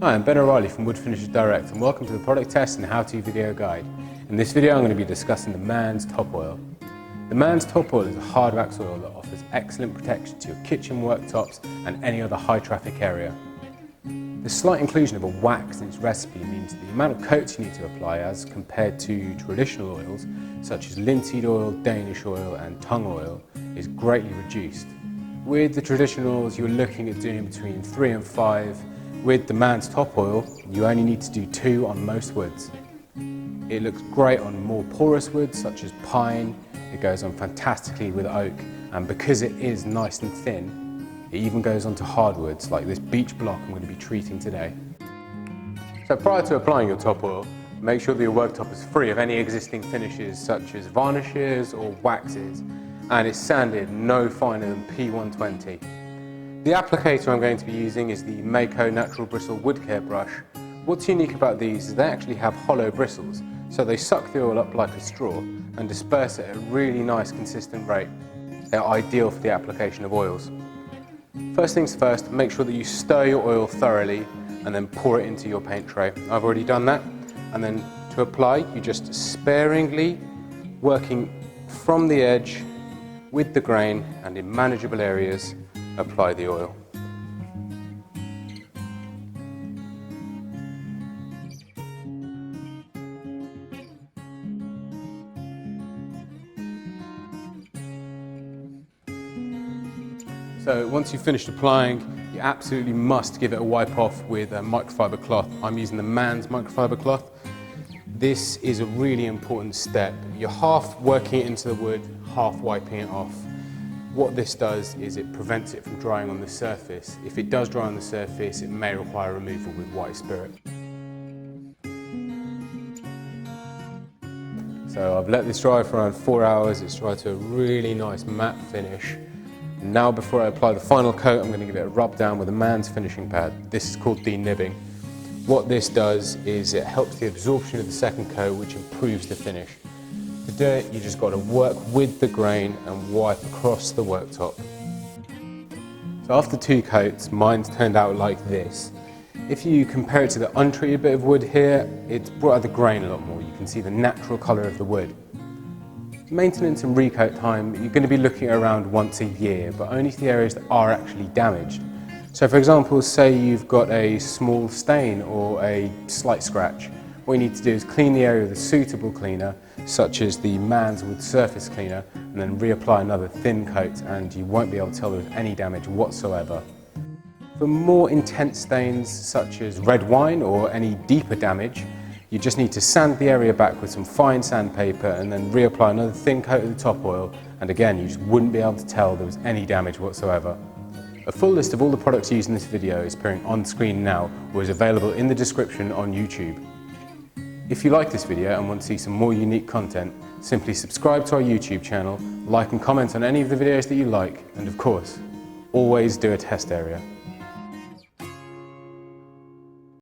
Hi, I'm Ben O'Reilly from Wood Finishes Direct and welcome to the product test and how-to video guide. In this video I'm going to be discussing the Manns Top Oil. The Manns Top Oil is a hard wax oil that offers excellent protection to your kitchen worktops and any other high traffic area. The slight inclusion of a wax in its recipe means that the amount of coats you need to apply as compared to traditional oils such as linseed oil, Danish oil and tung oil is greatly reduced. With the traditional oils you're looking at doing between 3 and 5. With the Manns Top Oil, you only need to do 2 on most woods. It looks great on more porous woods such as pine, it goes on fantastically with oak, and because it is nice and thin, it even goes onto hardwoods like this beech block I'm going to be treating today. So prior to applying your top oil, make sure that your worktop is free of any existing finishes such as varnishes or waxes, and it's sanded no finer than P120. The applicator I'm going to be using is the Mako Natural Bristle Wood Care Brush. What's unique about these is they actually have hollow bristles, so they suck the oil up like a straw and disperse it at a really nice consistent rate. They're ideal for the application of oils. First things first, make sure that you stir your oil thoroughly and then pour it into your paint tray. I've already done that. And then to apply, you just sparingly, working from the edge with the grain and in manageable areas, apply the oil. So once you've finished applying, you absolutely must give it a wipe off with a microfiber cloth. I'm using the Manns microfiber cloth. This is a really important step. You're half working it into the wood, half wiping it off. What this does is it prevents it from drying on the surface. If it does dry on the surface, it may require removal with white spirit. So I've let this dry for around 4 hours. It's dried to a really nice matte finish. Now before I apply the final coat, I'm going to give it a rub down with a Manns finishing pad. This is called denibbing. What this does is it helps the absorption of the second coat, which improves the finish. To do it, you just got to work with the grain and wipe across the worktop. So after 2 coats, mine's turned out like this. If you compare it to the untreated bit of wood here, it's brought out the grain a lot more. You can see the natural colour of the wood. Maintenance and recoat time, you're going to be looking at around once a year, but only to the areas that are actually damaged. So for example, say you've got a small stain or a slight scratch. What you need to do is clean the area with a suitable cleaner, such as the Manns Wood Surface Cleaner, and then reapply another thin coat, and you won't be able to tell there's any damage whatsoever. For more intense stains, such as red wine or any deeper damage, you just need to sand the area back with some fine sandpaper and then reapply another thin coat of the top oil, and again, you just wouldn't be able to tell there was any damage whatsoever. A full list of all the products used in this video is appearing on screen now or is available in the description on YouTube. If you like this video and want to see some more unique content, simply subscribe to our YouTube channel, like and comment on any of the videos that you like, and of course, always do a test area.